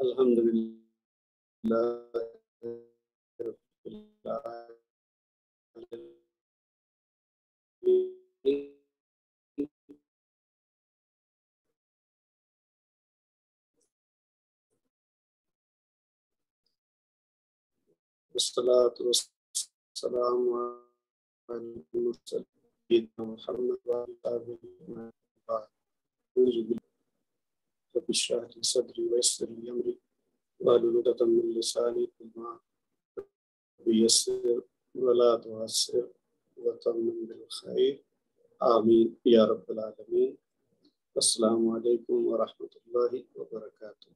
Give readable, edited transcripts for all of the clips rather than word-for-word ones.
الحمد للہ رب العالمین والصلاة والسلام على المرسلين سيدنا محمد وعلى آله وصحبه أعوذ بالله رب اشرح لي صدري ويسر لي أمري واحلل عقدة من لساني يفقهوا يسر ولا تعسر وتمم بالخير آمين يا رب العالمين. السلام علیکم ورحمۃ اللہ وبرکاتہ.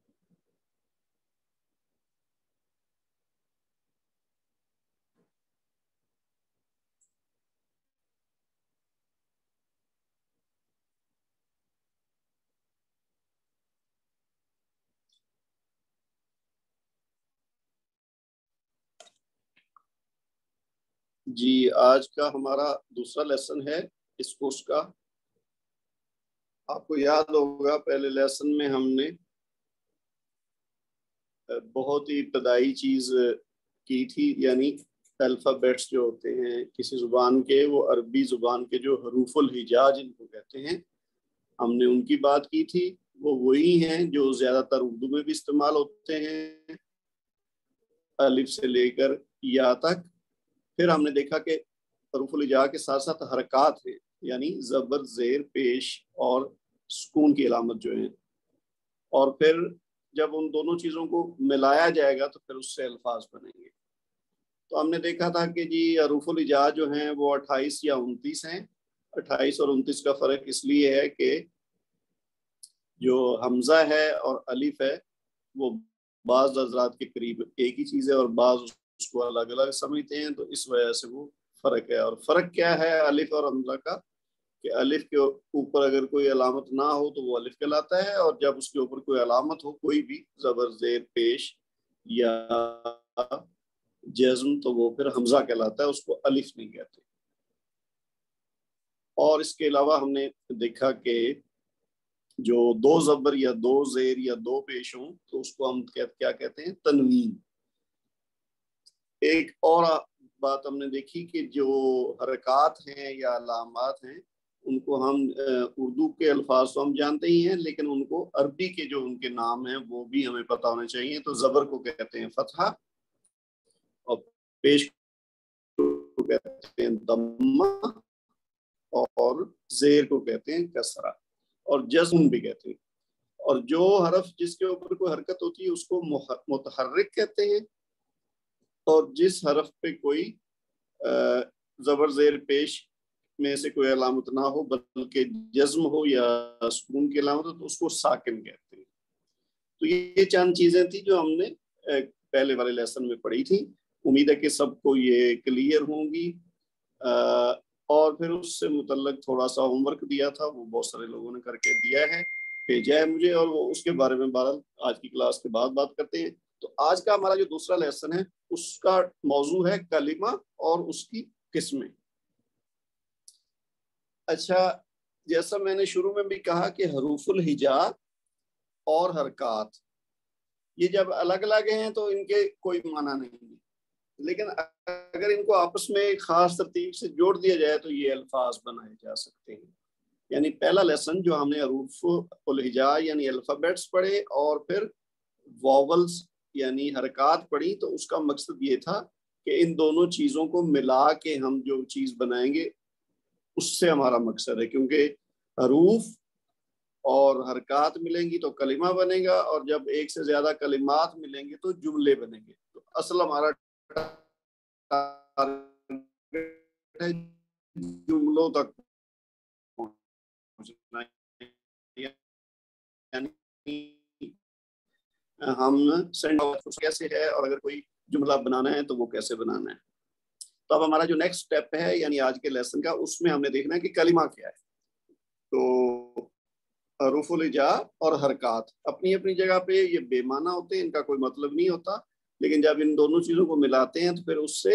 جی آج کا ہمارا دوسرا لیسن ہے اس کورس کا. آپ کو یاد ہوگا پہلے لیسن میں ہم نے بہت ہی ابتدائی چیز کی تھی، یعنی الفابیٹس جو ہوتے ہیں کسی زبان کے، وہ عربی زبان کے جو حروف الہجا جن کو کہتے ہیں، ہم نے ان کی بات کی تھی. وہ وہی ہیں جو زیادہ تر اردو میں بھی استعمال ہوتے ہیں، الف سے لے کر یا تک. پھر ہم نے دیکھا کہ حروف الہجا کے ساتھ ساتھ حرکات ہیں، یعنی زبر، زیر، پیش اور سکون کی علامت جو ہیں. اور پھر جب ان دونوں چیزوں کو ملایا جائے گا تو پھر اس سے الفاظ بنیں گے. تو ہم نے دیکھا تھا کہ جی حروف الہجا جو ہیں وہ 28 یا 29 ہیں. 28 اور 29 کا فرق اس لیے ہے کہ جو حمزہ ہے اور الف ہے وہ بعض حضرات کے قریب ایک ہی چیز ہے اور بعض اس کو الگ الگ سمجھتے ہیں، تو اس وجہ سے وہ فرق ہے. اور فرق کیا ہے الف اور حمزہ کا؟ کہ الف کے اوپر اگر کوئی علامت نہ ہو تو وہ الف کہلاتا ہے، اور جب اس کے اوپر کوئی علامت ہو، کوئی بھی زبر، زیر، پیش یا جزم، تو وہ پھر حمزہ کہلاتا ہے، اس کو الف نہیں کہتے. اور اس کے علاوہ ہم نے دیکھا کہ جو دو زبر یا دو زیر یا دو پیش ہوں تو اس کو ہم کیا کہتے ہیں؟ تنوین. ایک اور بات ہم نے دیکھی کہ جو حرکات ہیں یا علامات ہیں ان کو ہم اردو کے الفاظ تو ہم جانتے ہی ہیں، لیکن ان کو عربی کے جو ان کے نام ہیں وہ بھی ہمیں پتہ ہونے چاہیے. تو زبر کو کہتے ہیں فتحہ، اور پیش کو کہتے ہیں ضمہ، اور زیر کو کہتے ہیں کسرہ، اور جزم بھی کہتے ہیں. اور جو حرف جس کے اوپر کوئی حرکت ہوتی ہے اس کو متحرک کہتے ہیں، اور جس حرف پہ کوئی زبر، زیر، پیش میں سے کوئی علامت نہ ہو بلکہ جزم ہو یا سکون کی علامت ہو تو اس کو ساکن کہتے ہیں. تو یہ چند چیزیں تھیں جو ہم نے پہلے والے لیسن میں پڑھی تھی. امید ہے کہ سب کو یہ کلیئر ہوں گی. اور پھر اس سے متعلق تھوڑا سا ہوم ورک دیا تھا، وہ بہت سارے لوگوں نے کر کے دیا ہے، بھیجا ہے مجھے، اور وہ اس کے بارے میں بہرحال آج کی کلاس کے بعد بات کرتے ہیں. تو آج کا ہمارا جو دوسرا لیسن ہے اس کا موضوع ہے کلمہ اور اس کی قسمیں. اچھا، جیسا میں نے شروع میں بھی کہا کہ حروف الہجا اور حرکات یہ جب الگ الگ ہیں تو ان کے کوئی معنی نہیں ہے، لیکن اگر ان کو آپس میں ایک خاص ترتیب سے جوڑ دیا جائے تو یہ الفاظ بنائے جا سکتے ہیں. یعنی پہلا لیسن جو ہم نے حروف الہجا یعنی الفابیٹس پڑھے اور پھر واولز یعنی حرکات پڑھی، تو اس کا مقصد یہ تھا کہ ان دونوں چیزوں کو ملا کے ہم جو چیز بنائیں گے اس سے ہمارا مقصد ہے. کیونکہ حروف اور حرکات ملیں گی تو کلمہ بنے گا، اور جب ایک سے زیادہ کلمات ملیں گے تو جملے بنیں گے. تو اصل ہمارا جملوں تک پہنچنا، یعنی ہم سینٹینس کیسے ہے اور اگر کوئی جملہ بنانا ہے تو وہ کیسے بنانا ہے. تو اب ہمارا جو نیکسٹ اسٹیپ ہے یعنی آج کے لیسن کا، اس میں ہم نے دیکھنا ہے کہ کلمہ کیا ہے. تو حروف الہجا اور حرکات اپنی اپنی جگہ پہ یہ بے معنی ہوتے ہیں، ان کا کوئی مطلب نہیں ہوتا، لیکن جب ان دونوں چیزوں کو ملاتے ہیں تو پھر اس سے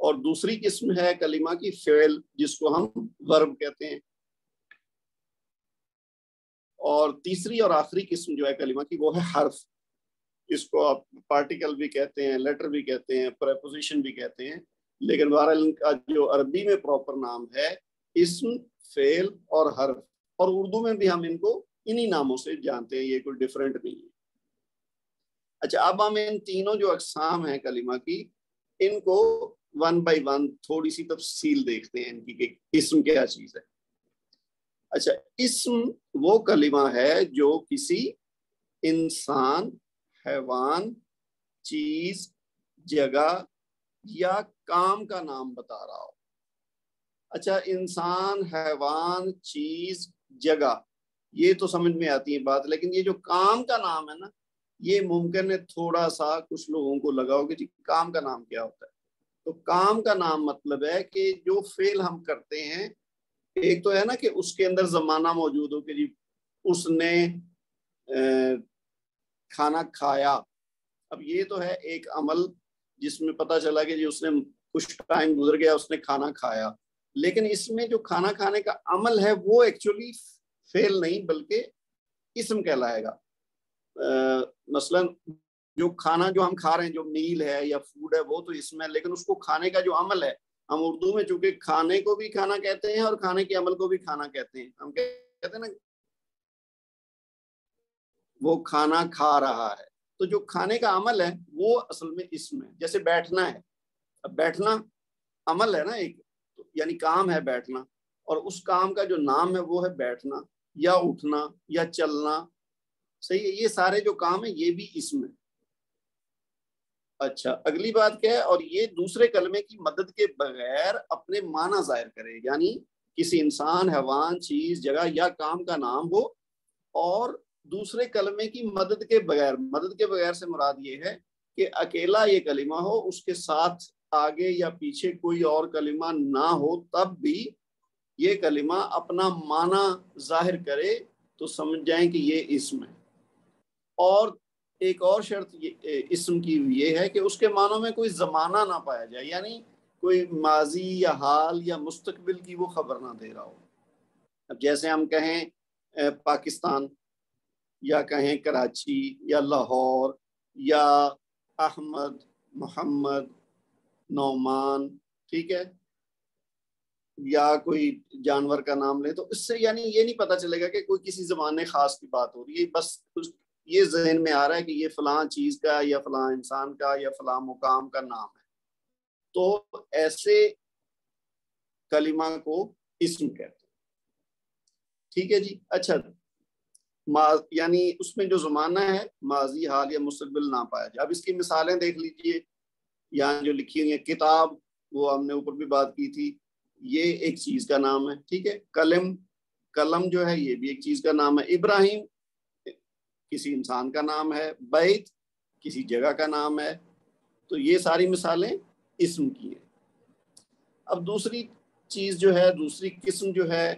اور دوسری قسم ہے کلمہ کی فعل، جس کو ہم ورب کہتے ہیں، اور تیسری اور آخری قسم جو ہے کلمہ کی وہ ہے حرف، اس کو آپ پارٹیکل بھی کہتے ہیں، لیٹر بھی کہتے ہیں، پریپوزیشن بھی کہتے ہیں، لیکن بہرحال ان کا جو عربی میں پراپر نام ہے اسم، فعل اور حرف، اور اردو میں بھی ہم ان کو انہی ناموں سے جانتے ہیں، یہ کوئی ڈیفرنٹ نہیں ہے۔ اچھا، اب ہم ان تینوں جو اقسام ہیں کلمہ کی، ان کو ون بائی ون تھوڑی سی تفصیل دیکھتے ہیں ان کی کہ اسم کیا چیز ہے۔ اچھا، اسم وہ کلمہ ہے جو کسی انسان، حیوان، چیز، جگہ یا کام کا نام بتا رہا ہو۔ اچھا، انسان، حیوان، چیز، جگہ، یہ تو سمجھ میں آتی ہے بات، لیکن یہ جو کام کا نام ہے نا، یہ ممکن ہے تھوڑا سا کچھ لوگوں کو لگا ہو کہ جی کام کا نام کیا ہوتا ہے۔ تو کام کا نام مطلب ہے کہ جو فعل ہم کرتے ہیں، ایک تو ہے نا کہ اس کے اندر زمانہ موجود ہو کہ جی اس نے کھانا کھایا، اب یہ تو ہے ایک عمل جس میں پتہ چلا کہ جی اس نے کچھ ٹائم گزر گیا، اس نے کھانا کھایا، لیکن اس میں جو کھانا کھانے کا عمل ہے وہ ایکچولی فعل نہیں بلکہ اسم کہلائے گا۔ مثلا جو کھانا جو ہم کھا رہے ہیں، جو میل ہے یا فوڈ ہے، وہ تو اسم ہے، لیکن اس کو کھانے کا جو عمل ہے، ہم اردو میں چونکہ کھانے کو بھی کھانا کہتے ہیں اور کھانے کے عمل کو بھی کھانا کہتے ہیں، ہم کہتے ہیں نا وہ کھانا کھا رہا ہے، تو جو کھانے کا عمل ہے وہ اصل میں اسم ہے۔ جیسے بیٹھنا ہے، اب بیٹھنا عمل ہے نا ایک، یعنی کام ہے بیٹھنا، اور اس کام کا جو نام ہے وہ ہے بیٹھنا یا اٹھنا یا چلنا، صحیح ہے، یہ سارے جو کام ہیں یہ بھی اسم ہے۔ اچھا، اگلی بات کیا ہے، اور یہ دوسرے کلمے کی مدد کے بغیر اپنے معنی ظاہر کرے، یعنی کسی انسان، حیوان، چیز، جگہ یا کام کا نام ہو، اور دوسرے کلمے کی مدد کے بغیر، مدد کے بغیر سے مراد یہ ہے کہ اکیلا یہ کلمہ ہو، اس کے ساتھ آگے یا پیچھے کوئی اور کلمہ نہ ہو، تب بھی یہ کلمہ اپنا معنی ظاہر کرے تو سمجھ جائیں کہ یہ اسم ہے۔ اور ایک اور شرط اسم کی یہ ہے کہ اس کے معنوں میں کوئی زمانہ نہ پایا جائے، یعنی کوئی ماضی یا حال یا مستقبل کی وہ خبر نہ دے رہا ہو۔ اب جیسے ہم کہیں پاکستان، یا کہیں کراچی یا لاہور یا احمد، محمد، نعمان، ٹھیک ہے، یا کوئی جانور کا نام لے، تو اس سے یعنی یہ نہیں پتا چلے گا کہ کوئی کسی زمانے خاص کی بات ہو رہی ہے، بس یہ ذہن میں آ رہا ہے کہ یہ فلاں چیز کا یا فلاں انسان کا یا فلاں مقام کا نام ہے، تو ایسے کلمہ کو اسم کہتے ہیں۔ ٹھیک ہے جی۔ اچھا، یعنی اس میں جو زمانہ ہے ماضی، حال یا مستقبل نہ پایا جائے۔ اب اس کی مثالیں دیکھ لیجئے، یہاں جو لکھی ہوئی ہیں، کتاب، وہ ہم نے اوپر بھی بات کی تھی، یہ ایک چیز کا نام ہے، ٹھیک ہے۔ قلم جو ہے یہ بھی ایک چیز کا نام ہے۔ ابراہیم کسی انسان کا نام ہے، بیت کسی جگہ کا نام ہے، تو یہ ساری مثالیں اسم کی ہیں۔ اب دوسری چیز جو ہے، دوسری قسم جو ہے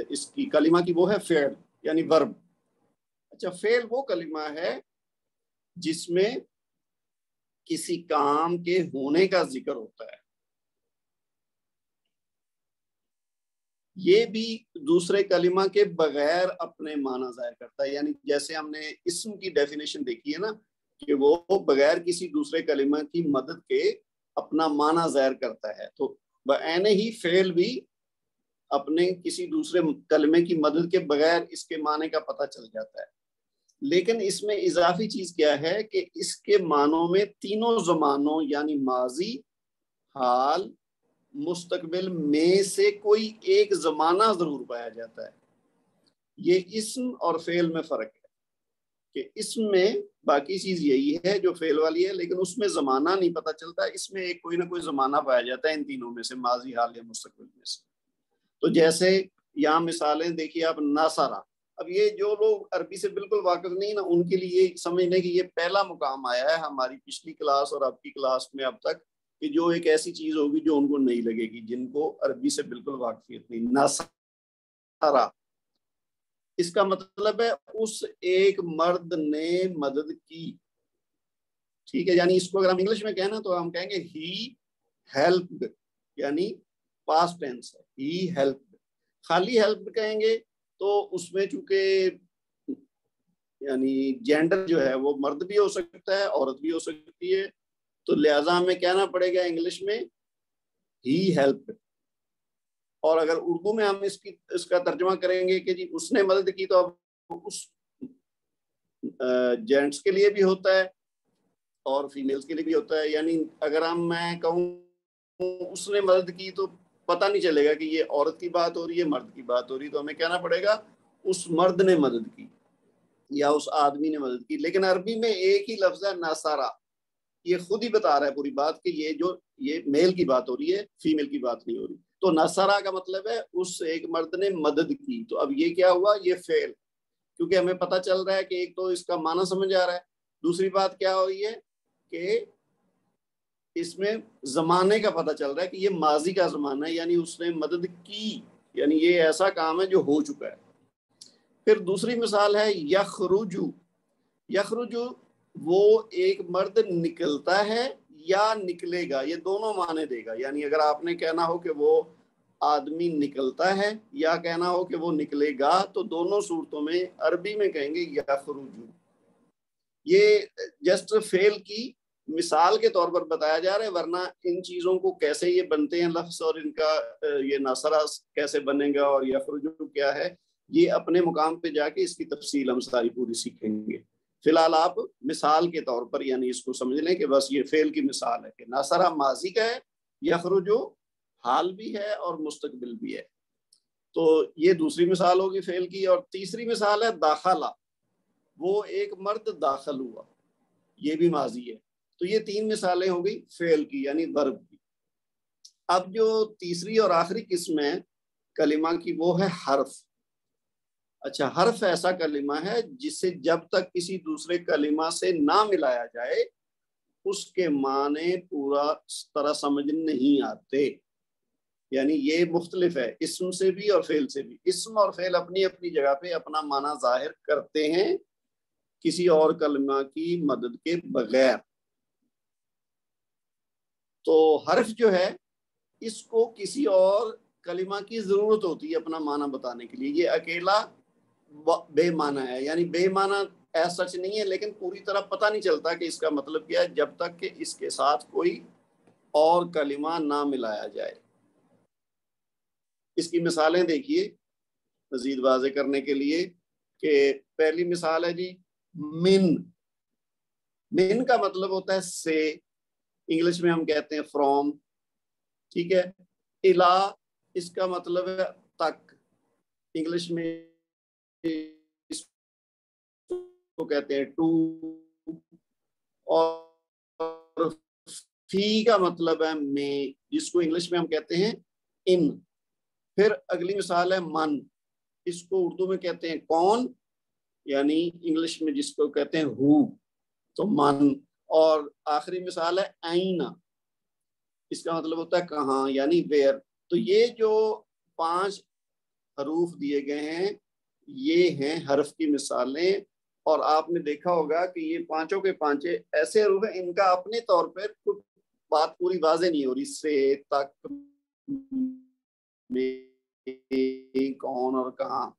اس کی کلمہ کی، وہ ہے فعل یعنی ورب۔ اچھا، فعل وہ کلمہ ہے جس میں کسی کام کے ہونے کا ذکر ہوتا ہے، یہ بھی دوسرے کلمہ کے بغیر اپنے معنی ظاہر کرتا ہے، یعنی جیسے ہم نے اسم کی ڈیفینیشن دیکھی ہے نا کہ وہ بغیر کسی دوسرے کلمہ کی مدد کے اپنا معنی ظاہر کرتا ہے، تو بعین ہی فعل بھی اپنے کسی دوسرے کلمے کی مدد کے بغیر اس کے معنی کا پتہ چل جاتا ہے۔ لیکن اس میں اضافی چیز کیا ہے کہ اس کے معنوں میں تینوں زمانوں یعنی ماضی، حال، مستقبل میں سے کوئی ایک زمانہ ضرور پایا جاتا ہے۔ یہ اسم اور فعل میں فرق ہے کہ اسم میں باقی چیز یہی ہے جو فعل والی ہے، لیکن اس میں زمانہ نہیں پتہ چلتا، اس میں ایک کوئی نہ کوئی زمانہ پایا جاتا ہے ان تینوں میں سے، ماضی، حال یا مستقبل میں سے۔ تو جیسے یہاں مثالیں دیکھیے آپ، ناصرہ، اب یہ جو لوگ عربی سے بالکل واقف نہیں نا، ان کے لیے سمجھنے کہ یہ پہلا مقام آیا ہے ہماری پچھلی کلاس اور اب کی کلاس میں اب تک، کہ جو ایک ایسی چیز ہوگی جو ان کو نہیں لگے گی، جن کو عربی سے بالکل واقفیت نہیں۔ ناصرہ، اس کا مطلب ہے اس ایک مرد نے مدد کی، ٹھیک ہے، یعنی اس کو اگر ہم انگلش میں کہنا تو ہم کہیں گے ہی ہیلپڈ، یعنی پاسٹ ٹینس ہے، ہی ہیلپڈ۔ خالی ہیلپڈ کہیں گے تو اس میں چونکہ یعنی جینڈر جو ہے وہ مرد بھی ہو سکتا ہے عورت بھی ہو سکتی ہے، تو لہٰذا ہمیں کہنا پڑے گا انگلش میں ہی ہیلپڈ۔ اور اگر اردو میں ہم اس کا ترجمہ کریں گے کہ جی اس نے مدد کی، تو اب اس جینٹس کے لیے بھی ہوتا ہے اور فیمیلز کے لیے بھی ہوتا ہے۔ یعنی اگر میں کہوں اس نے مدد کی تو پتہ نہیں چلے گا کہ یہ عورت کی بات ہو رہی ہے مرد کی بات ہو رہی ہے، تو ہمیں کہنا پڑے گا اس مرد نے مدد کی یا اس آدمی نے مدد کی۔ لیکن عربی میں ایک ہی لفظ ہے نصارہ، یہ خود ہی بتا رہا ہے پوری بات کہ یہ میل کی بات ہو رہی ہے، فیمیل کی بات نہیں ہو رہی۔ تو نصارہ کا مطلب ہے اس ایک مرد نے مدد کی۔ تو اب یہ کیا ہوا، یہ فعل، کیونکہ ہمیں پتہ چل رہا ہے کہ ایک تو اس کا معنی سمجھ آ رہا ہے، دوسری بات کیا ہوئی ہے کہ اس میں زمانے کا پتہ چل رہا ہے کہ یہ ماضی کا زمانہ ہے، یعنی اس نے مدد کی، یعنی یہ ایسا کام ہے جو ہو چکا ہے۔ پھر دوسری مثال ہے یخرجو۔ یخرجو وہ ایک مرد نکلتا ہے یا نکلے گا، یہ دونوں معنی دے گا۔ یعنی اگر آپ نے کہنا ہو کہ وہ آدمی نکلتا ہے یا کہنا ہو کہ وہ نکلے گا، تو دونوں صورتوں میں عربی میں کہیں گے یخرجو۔ یہ جسٹ فعل کی مثال کے طور پر بتایا جا رہا ہے، ورنہ ان چیزوں کو کیسے یہ بنتے ہیں لفظ اور ان کا یہ ناصرہ کیسے بنے گا اور یخرجو کیا ہے، یہ اپنے مقام پہ جا کے اس کی تفصیل ہم ساری پوری سیکھیں گے۔ فی الحال آپ مثال کے طور پر یعنی اس کو سمجھ لیں کہ بس یہ فعل کی مثال ہے کہ ناصرہ ماضی کا ہے، یخرجو حال بھی ہے اور مستقبل بھی ہے۔ تو یہ دوسری مثال ہوگی فعل کی۔ اور تیسری مثال ہے داخلہ، وہ ایک مرد داخل ہوا، یہ بھی ماضی ہے۔ تو یہ تین مثالیں ہو گئی فعل کی یعنی ورب کی۔ اب جو تیسری اور آخری قسم ہے کلمہ کی وہ ہے حرف۔ اچھا، حرف ایسا کلمہ ہے جسے جب تک کسی دوسرے کلمہ سے نہ ملایا جائے اس کے معنی پورا طرح سمجھ نہیں آتے۔ یعنی یہ مختلف ہے اسم سے بھی اور فعل سے بھی۔ اسم اور فعل اپنی اپنی جگہ پہ اپنا معنی ظاہر کرتے ہیں کسی اور کلمہ کی مدد کے بغیر۔ تو حرف جو ہے اس کو کسی اور کلمہ کی ضرورت ہوتی ہے اپنا معنی بتانے کے لیے۔ یہ اکیلا بے معنی ہے، یعنی بے معنی ایسا سچ نہیں ہے، لیکن پوری طرح پتہ نہیں چلتا کہ اس کا مطلب کیا ہے جب تک کہ اس کے ساتھ کوئی اور کلمہ نہ ملایا جائے۔ اس کی مثالیں دیکھیے مزید واضح کرنے کے لیے کہ پہلی مثال ہے جی من۔ من کا مطلب ہوتا ہے سے، انگلش میں ہم کہتے ہیں فرام، ٹھیک ہے۔ الا اس کا مطلب ہے تک، انگلش میں اس کو کہتے ہیں ٹو۔ اور فی کا مطلب ہے میں، جس کو انگلش میں ہم کہتے ہیں ان۔ پھر اگلی مثال ہے من، اس کو اردو میں کہتے ہیں کون، یعنی انگلش میں جس کو کہتے ہیں ہو، تو من۔ اور آخری مثال ہے آئینہ، اس کا مطلب ہوتا ہے کہاں یعنی ویئر۔ تو یہ جو 5 حروف دیے گئے ہیں یہ ہیں حرف کی مثالیں۔ اور آپ نے دیکھا ہوگا کہ یہ پانچوں کے پانچے ایسے حروف ہیں ان کا اپنے طور پر کچھ بات پوری واضح نہیں ہو رہی، سے تک میں کون اور کہاں،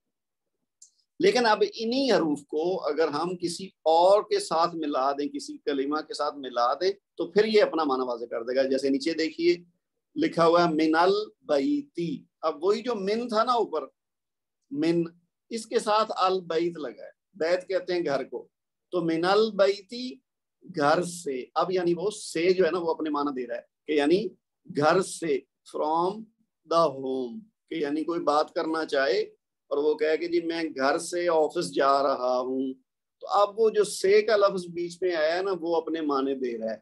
لیکن اب انہی حروف کو اگر ہم کسی اور کے ساتھ ملا دیں، کسی کلمہ کے ساتھ ملا دیں تو پھر یہ اپنا معنی واضح کر دے گا۔ جیسے نیچے دیکھیے لکھا ہوا ہے من البیتی، اب وہی جو من تھا نا اوپر من، اس کے ساتھ البیت لگا ہے، بیت کہتے ہیں گھر کو، تو من البیتی گھر سے۔ اب یعنی وہ سے جو ہے نا وہ اپنے معنی دے رہا ہے کہ یعنی گھر سے، فرام دا ہوم، کہ یعنی کوئی بات کرنا چاہے اور وہ کہے کہ جی میں گھر سے آفس جا رہا ہوں، تو اب وہ جو سے کا لفظ بیچ میں آیا ہے نا وہ اپنے معنی دے رہا ہے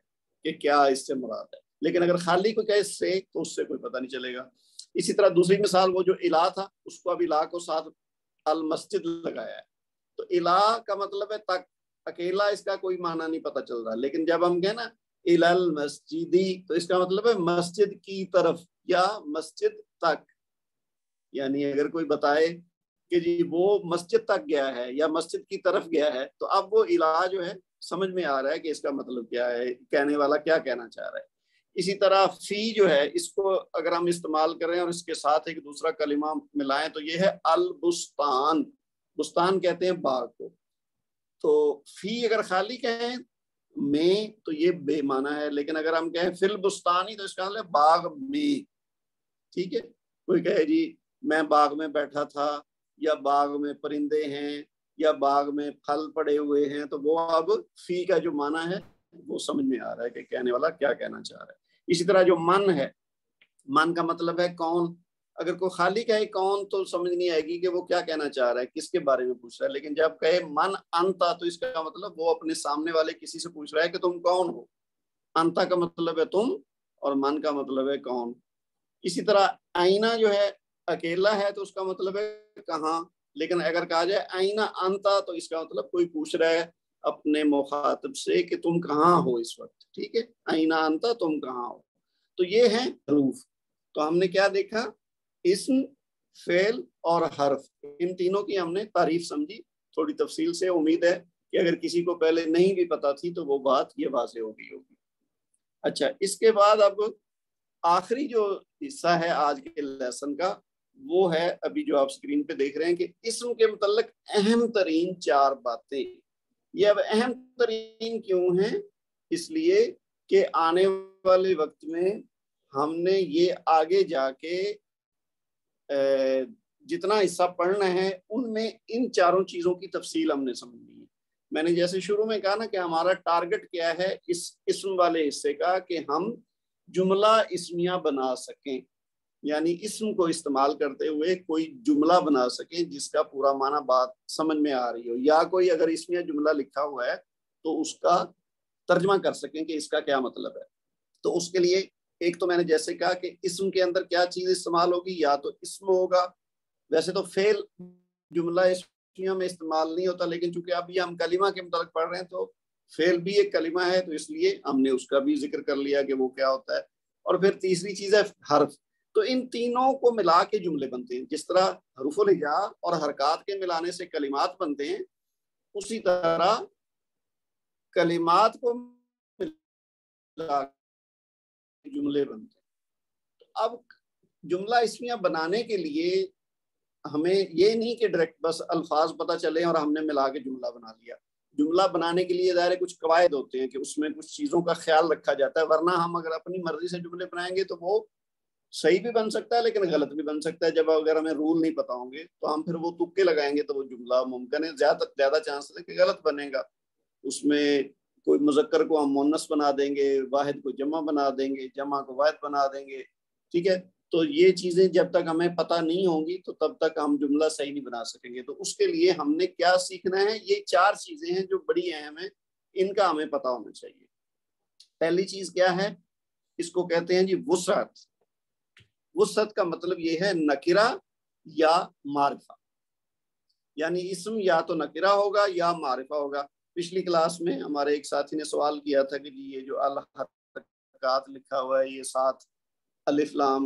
کہ کیا اس سے مراد ہے۔ لیکن اگر خالی کوئی کہے سے تو اس سے کوئی پتہ نہیں چلے گا۔ اسی طرح دوسری مثال وہ جو الہ تھا اس کو اب الہ کو ساتھ المسجد لگایا ہے، تو الہ کا مطلب ہے تک، اکیلا اس کا کوئی معنی نہیں پتہ چل رہا، لیکن جب ہم کہیں نا الی المسجدی تو اس کا مطلب ہے مسجد کی طرف یا مسجد تک۔ یعنی اگر کوئی بتائے کہ جی وہ مسجد تک گیا ہے یا مسجد کی طرف گیا ہے تو اب وہ الہ جو ہے سمجھ میں آ رہا ہے کہ اس کا مطلب کیا ہے، کہنے والا کیا کہنا چاہ رہا ہے۔ اسی طرح فی جو ہے اس کو اگر ہم استعمال کریں اور اس کے ساتھ ایک دوسرا کلمہ ملائیں تو یہ ہے البستان، بستان کہتے ہیں باغ کو۔ تو فی اگر خالی کہیں میں تو یہ بے معنی ہے، لیکن اگر ہم کہیں فی البستانی تو اس کا مطلب باغ میں، ٹھیک ہے۔ کوئی کہے جی میں باغ میں بیٹھا تھا، یا باغ میں پرندے ہیں، یا باغ میں پھل پڑے ہوئے ہیں، تو وہ اب فی کا جو معنی ہے وہ سمجھ میں آ رہا ہے کہ کہنے والا کیا کہنا چاہ رہا ہے۔ اسی طرح جو من ہے، من کا مطلب ہے کون، اگر کوئی خالی کہے کون تو سمجھ نہیں آئے گی کہ وہ کیا کہنا چاہ رہا ہے، کس کے بارے میں پوچھ رہا ہے، لیکن جب کہے من انتا تو اس کا مطلب وہ اپنے سامنے والے کسی سے پوچھ رہا ہے کہ تم کون ہو۔ انتا کا مطلب ہے تم، اور من کا مطلب ہے کون۔ اسی طرح آئینہ جو ہے اکیلا ہے تو اس کا مطلب ہے کہاں، لیکن اگر کہا جائے آئینہ انتا تو اس کا مطلب کوئی پوچھ رہا ہے اپنے مخاطب سے کہ تم کہاں ہو اس وقت، ٹھیک ہے، آئینہ انتا تم کہاں ہو۔ تو یہ ہیں حروف۔ تو ہم نے کیا دیکھا، اسم، فعل اور حرف، ان تینوں کی ہم نے تعریف سمجھی تھوڑی تفصیل سے۔ امید ہے کہ اگر کسی کو پہلے نہیں بھی پتا تھی تو وہ بات یہ واضح ہو گئی ہوگی۔ اچھا، اس کے بعد اب آخری جو حصہ ہے آج کے لیسن کا وہ ہے ابھی جو آپ اسکرین پہ دیکھ رہے ہیں کہ اسم کے متعلق اہم ترین 4 باتیں۔ یہ اب اہم ترین کیوں ہیں؟ اس لیے کہ آنے والے وقت میں ہم نے یہ آگے جا کے جتنا حصہ پڑھنا ہے ان میں ان 4 چیزوں کی تفصیل ہم نے سمجھنی ہے۔ میں نے جیسے شروع میں کہا نا کہ ہمارا ٹارگٹ کیا ہے اس اسم والے حصے کا، کہ ہم جملہ اسمیہ بنا سکیں، یعنی اسم کو استعمال کرتے ہوئے کوئی جملہ بنا سکیں جس کا پورا معنی بات سمجھ میں آ رہی ہو، یا کوئی اگر اسمیہ جملہ لکھا ہوا ہے تو اس کا ترجمہ کر سکیں کہ اس کا کیا مطلب ہے۔ تو اس کے لیے ایک تو میں نے جیسے کہا کہ اسم کے اندر کیا چیز استعمال ہوگی، یا تو اسم ہوگا، ویسے تو فعل جملہ اسمیہ میں استعمال نہیں ہوتا، لیکن چونکہ ابھی ہم کلمہ کے متعلق پڑھ رہے ہیں تو فعل بھی ایک کلمہ ہے، تو اس لیے ہم نے اس کا بھی ذکر کر لیا کہ وہ کیا ہوتا ہے۔ اور پھر تیسری چیز ہے حرف۔ تو ان تینوں کو ملا کے جملے بنتے ہیں، جس طرح حروف الہجاء اور حرکات کے ملانے سے کلمات بنتے ہیں، اسی طرح کلمات کو ملا کے جملے بنتے ہیں۔ اب جملہ اسمیہ بنانے کے لیے ہمیں یہ نہیں کہ ڈائریکٹ بس الفاظ پتہ چلے اور ہم نے ملا کے جملہ بنا لیا۔ جملہ بنانے کے لیے ظاہر کچھ قواعد ہوتے ہیں کہ اس میں کچھ چیزوں کا خیال رکھا جاتا ہے، ورنہ ہم اگر اپنی مرضی سے جملے بنائیں گے تو وہ صحیح بھی بن سکتا ہے لیکن غلط بھی بن سکتا ہے۔ جب اگر ہمیں رول نہیں پتا ہوں گے تو ہم پھر وہ تکے لگائیں گے تو وہ جملہ ممکن ہے زیادہ چانس ہے کہ غلط بنے گا۔ اس میں کوئی مذکر کو ہم مؤنث بنا دیں گے، واحد کو جمع بنا دیں گے، جمع کو واحد بنا دیں گے، ٹھیک ہے۔ تو یہ چیزیں جب تک ہمیں پتہ نہیں ہوں گی تو تب تک ہم جملہ صحیح نہیں بنا سکیں گے۔ تو اس کے لیے ہم نے کیا سیکھنا ہے، یہ 4 چیزیں ہیں جو بڑی اہم ہیں، ان کا ہمیں پتہ ہونا چاہیے۔ پہلی چیز کیا ہے، اس کو کہتے ہیں جی وسعت۔ وسعت کا مطلب یہ ہے نکرہ یا معرفہ، یعنی اسم یا تو نکرہ ہوگا یا معرفہ ہوگا۔ پچھلی کلاس میں ہمارے ایک ساتھی نے سوال کیا تھا کہ جی یہ جو الحرکات لکھا ہوا ہے، یہ 7 الف لام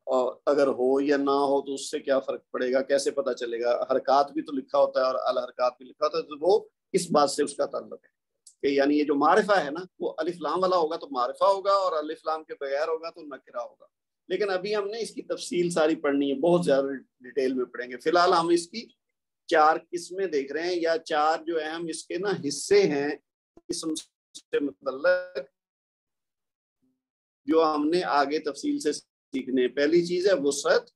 اور اگر ہو یا نہ ہو تو اس سے کیا فرق پڑے گا، کیسے پتہ چلے گا؟ حرکات بھی تو لکھا ہوتا ہے اور الحرکات بھی لکھا ہوتا ہے، تو وہ اس بات سے اس کا تعلق ہے کہ یعنی یہ جو معرفہ ہے نا وہ الف لام والا ہوگا تو معرفہ ہوگا، اور الف لام کے بغیر ہوگا تو نکرہ ہوگا۔ لیکن ابھی ہم نے اس کی تفصیل ساری پڑھنی ہے، بہت زیادہ ڈیٹیل میں پڑھیں گے۔ فی الحال ہم اس کی 4 قسمیں دیکھ رہے ہیں، یا 4 جو اہم اس کے نا حصے ہیں اسم سے متعلق، جو ہم نے آگے تفصیل سے سیکھنے۔ پہلی چیز ہے وسعت،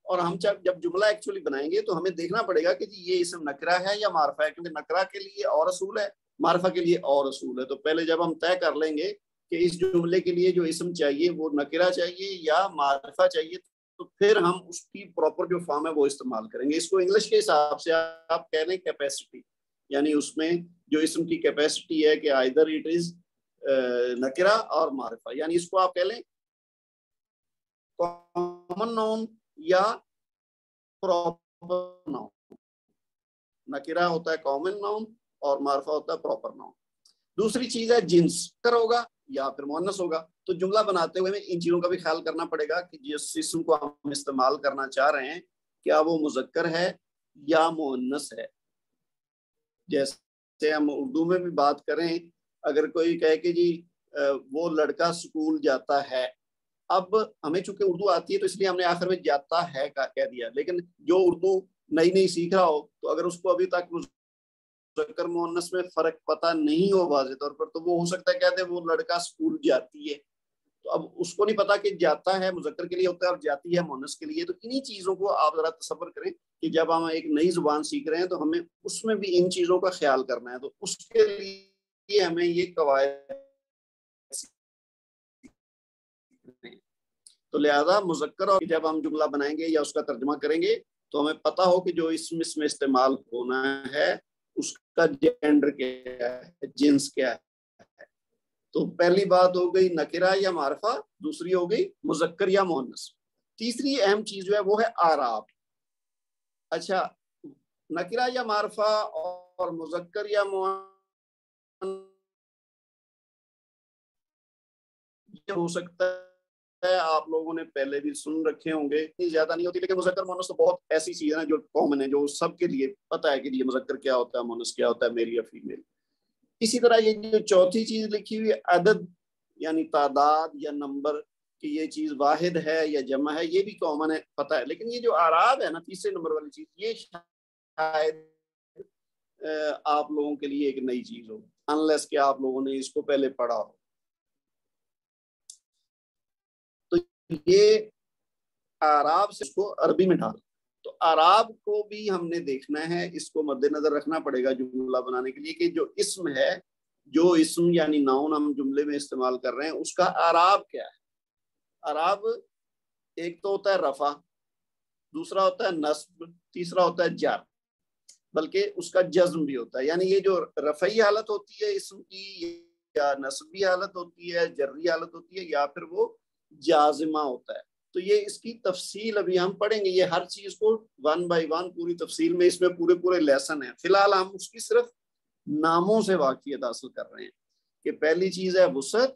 اور ہم جب جملہ ایکچولی بنائیں گے تو ہمیں دیکھنا پڑے گا کہ جی یہ اسم نکرہ ہے یا معرفہ ہے، کیونکہ نکرہ کے لیے اور اصول ہے، معرفہ کے لیے اور اصول ہے۔ تو پہلے جب ہم طے کر لیں گے کہ اس جملے کے لیے جو اسم چاہیے وہ نکرہ چاہیے یا معرفہ چاہیے، تو پھر ہم اس کی پراپر جو فارم ہے وہ استعمال کریں گے۔ اس کو انگلش کے حساب سے آپ کہہ لیں کیپیسٹی، یعنی اس میں جو اسم کی کیپیسٹی ہے کہ آئدر اٹ از نکرہ اور معرفہ، یعنی اس کو آپ کہہ لیں کامن ناؤن یا پراپر ناؤن۔ نکرہ ہوتا ہے کامن ناؤن اور معرفہ ہوتا ہے پراپر ناؤن۔ دوسری چیز ہے جنس، مذکر ہوگا یا پھر مؤنث ہوگا۔ تو جملہ بناتے ہوئے ان چیزوں کا بھی خیال کرنا پڑے گا کہ جس اسم کو ہم استعمال کرنا چاہ رہے ہیں کیا وہ مذکر ہے یا مؤنث ہے۔ جیسے سے ہم اردو میں بھی بات کریں، اگر کوئی کہے کہ جی وہ لڑکا اسکول جاتا ہے، اب ہمیں چونکہ اردو آتی ہے تو اس لیے ہم نے آخر میں جاتا ہے کہہ دیا، لیکن جو اردو نئی نئی سیکھ رہا ہو تو اگر اس کو ابھی تک مذکر مؤنث میں فرق پتہ نہیں ہو واضح طور پر، تو وہ ہو سکتا ہے کہتے ہیں وہ لڑکا اسکول جاتی ہے، تو اب اس کو نہیں پتا کہ جاتا ہے مذکر کے لیے ہوتا ہے اور جاتی ہے مؤنث کے لیے۔ تو انہی چیزوں کو آپ ذرا تصور کریں کہ جب ہم ایک نئی زبان سیکھ رہے ہیں تو ہمیں اس میں بھی ان چیزوں کا خیال کرنا ہے، تو اس کے لیے ہمیں یہ قواعد، تو لہذا مذکر اور جب ہم جملہ بنائیں گے یا اس کا ترجمہ کریں گے تو ہمیں پتہ ہو کہ جو اس میں استعمال ہونا ہے اس کا جینڈر کیا ہے، جنس کیا ہے۔ تو پہلی بات ہو گئی نکرہ یا معرفہ، دوسری ہو گئی مذکر یا مؤنث، تیسری اہم چیز جو ہے وہ ہے اعراب۔ اچھا، نکرہ یا معرفہ اور مذکر یا مؤنث ہو سکتا ہے آپ لوگوں نے پہلے بھی سن رکھے ہوں گے، اتنی زیادہ نہیں ہوتی، لیکن مذکر مؤنث تو بہت ایسی چیزیں ہیں جو کامن ہے، جو سب کے لیے پتہ ہے کہ یہ مذکر کیا ہوتا ہے، مؤنث کیا ہوتا ہے، میل یا فیمیل۔ اسی طرح یہ جو چوتھی چیز لکھی ہوئی ہے عدد یعنی تعداد یا نمبر، کہ یہ چیز واحد ہے یا جمع ہے، یہ بھی کامن ہے، پتہ ہے، لیکن یہ جو اعراب ہے نا، تیسرے نمبر والی چیز، یہ شاید آپ لوگوں کے لیے ایک نئی چیز ہو، انلیس کہ آپ لوگوں نے اس کو پہلے پڑھا ہو۔ تو یہ اعراب سے اس کو عربی میں ڈال، تو اعراب کو بھی ہم نے دیکھنا ہے، اس کو مد نظر رکھنا پڑے گا جملہ بنانے کے لیے، کہ جو اسم ہے، جو اسم یعنی ناؤن ہم جملے میں استعمال کر رہے ہیں، اس کا اعراب کیا ہے۔ اعراب ایک تو ہوتا ہے رفع، دوسرا ہوتا ہے نصب، تیسرا ہوتا ہے جر، بلکہ اس کا جزم بھی ہوتا ہے، یعنی یہ جو رفعی حالت ہوتی ہے اسم کی، یا نصبی حالت ہوتی ہے، جری حالت ہوتی ہے، یا پھر وہ جازمہ ہوتا ہے۔ تو یہ اس کی تفصیل ابھی ہم پڑھیں گے، یہ ہر چیز کو ون بائی ون پوری تفصیل میں، اس میں پورے لیسن ہیں، فی الحال ہم اس کی صرف ناموں سے واقفیت حاصل کر رہے ہیں، کہ پہلی چیز ہے وسعت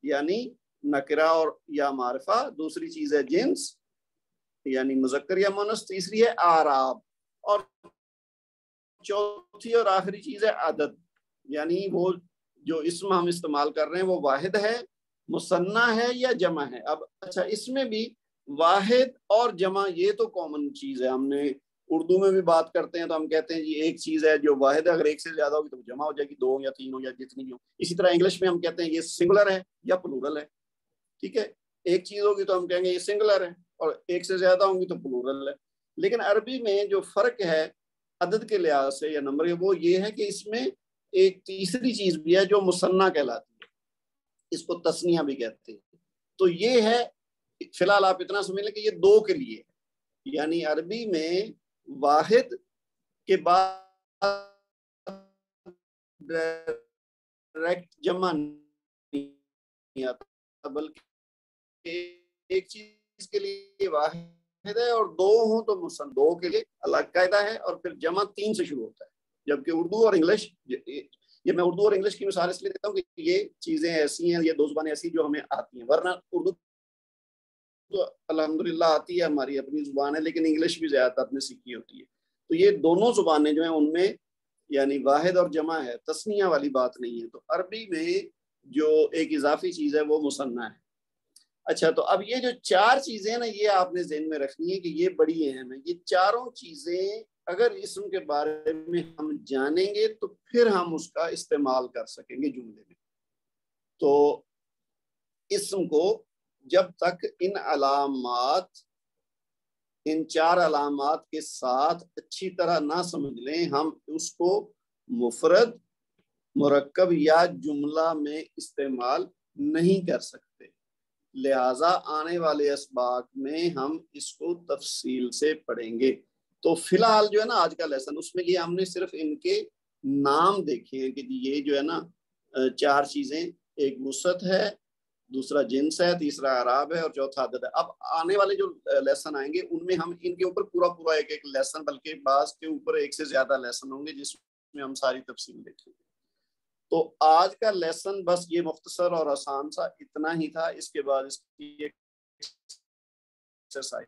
یعنی نکرہ اور یا معرفہ، دوسری چیز ہے جنس یعنی مذکر یا مؤنث، تیسری ہے اعراب، اور چوتھی اور آخری چیز ہے عدد، یعنی وہ جو اسم ہم استعمال کر رہے ہیں وہ واحد ہے، مثنیٰ ہے یا جمع ہے۔ اب اچھا، اس میں بھی واحد اور جمع یہ تو کامن چیز ہے، ہم نے اردو میں بھی بات کرتے ہیں تو ہم کہتے ہیں یہ ایک چیز ہے جو واحد ہے، اگر ایک سے زیادہ ہوگی تو جمع ہو جائے گی، دو یا تین ہو یا جتنی بھی ہو۔ اسی طرح انگلش میں ہم کہتے ہیں یہ سنگولر ہے یا پلورل ہے، ٹھیک ہے، ایک چیز ہوگی تو ہم کہیں گے یہ سنگولر ہے، اور ایک سے زیادہ ہوں گی تو پلورل ہے۔ لیکن عربی میں جو فرق ہے عدد کے لحاظ سے یا نمبر کے، وہ یہ ہے کہ اس میں ایک تیسری چیز بھی ہے جو مثنیٰ کہلاتی ہے، اس کو تثنیہ بھی کہتے ہیں۔ تو یہ ہے، فی الحال آپ اتنا سمجھ لیں کہ یہ دو کے لیے، یعنی عربی میں واحد کے بعد ڈائریکٹ جمع نہیں آتا، بلکہ ایک چیز کے لیے واحد ہے اور دو ہوں تو مثنیٰ، دو کے لیے الگ قاعدہ ہے، اور پھر جمع تین سے شروع ہوتا ہے۔ جبکہ اردو اور انگلش، یہ میں اردو اور انگلش کی مثال اس لیے دیتا ہوں کہ یہ چیزیں ایسی ہیں، یہ دو زبانیں ایسی جو ہمیں آتی ہیں، ورنہ اردو تو الحمدللہ آتی ہے، ہماری اپنی زبان ہے، لیکن انگلش بھی زیادہ تر نے سیکھی ہوتی ہے۔ تو یہ دونوں زبانیں جو ہیں ان میں یعنی واحد اور جمع ہے، تثنیہ والی بات نہیں ہے۔ تو عربی میں جو ایک اضافی چیز ہے وہ مثنیٰ ہے۔ اچھا، تو اب یہ جو چار چیزیں ہیں نا، یہ آپ نے ذہن میں رکھنی ہے کہ یہ بڑی اہم ہے۔ یہ چاروں چیزیں اگر اسم کے بارے میں ہم جانیں گے تو پھر ہم اس کا استعمال کر سکیں گے جملے میں۔ تو اسم کو جب تک ان چار علامات کے ساتھ اچھی طرح نہ سمجھ لیں، ہم اس کو مفرد، مرکب یا جملہ میں استعمال نہیں کر سکتے۔ لہٰذا آنے والے اسباق میں ہم اس کو تفصیل سے پڑھیں گے۔ تو فی الحال جو ہے نا آج کا لیسن، اس میں یہ ہم نے صرف ان کے نام دیکھے ہیں کہ یہ جو ہے نا چار چیزیں، ایک وسعت ہے، دوسرا جنس ہے، تیسرا اعراب ہے، اور چوتھا عدد ہے۔ اب آنے والے جو لیسن آئیں گے ان میں ہم ان کے اوپر پورا ایک لیسن، بلکہ بعض کے اوپر ایک سے زیادہ لیسن ہوں گے جس میں ہم ساری تفصیل دیکھیں گے۔ تو آج کا لیسن بس یہ مختصر اور آسان سا اتنا ہی تھا۔ اس کے بعد اس کی ایک ایکسرسائز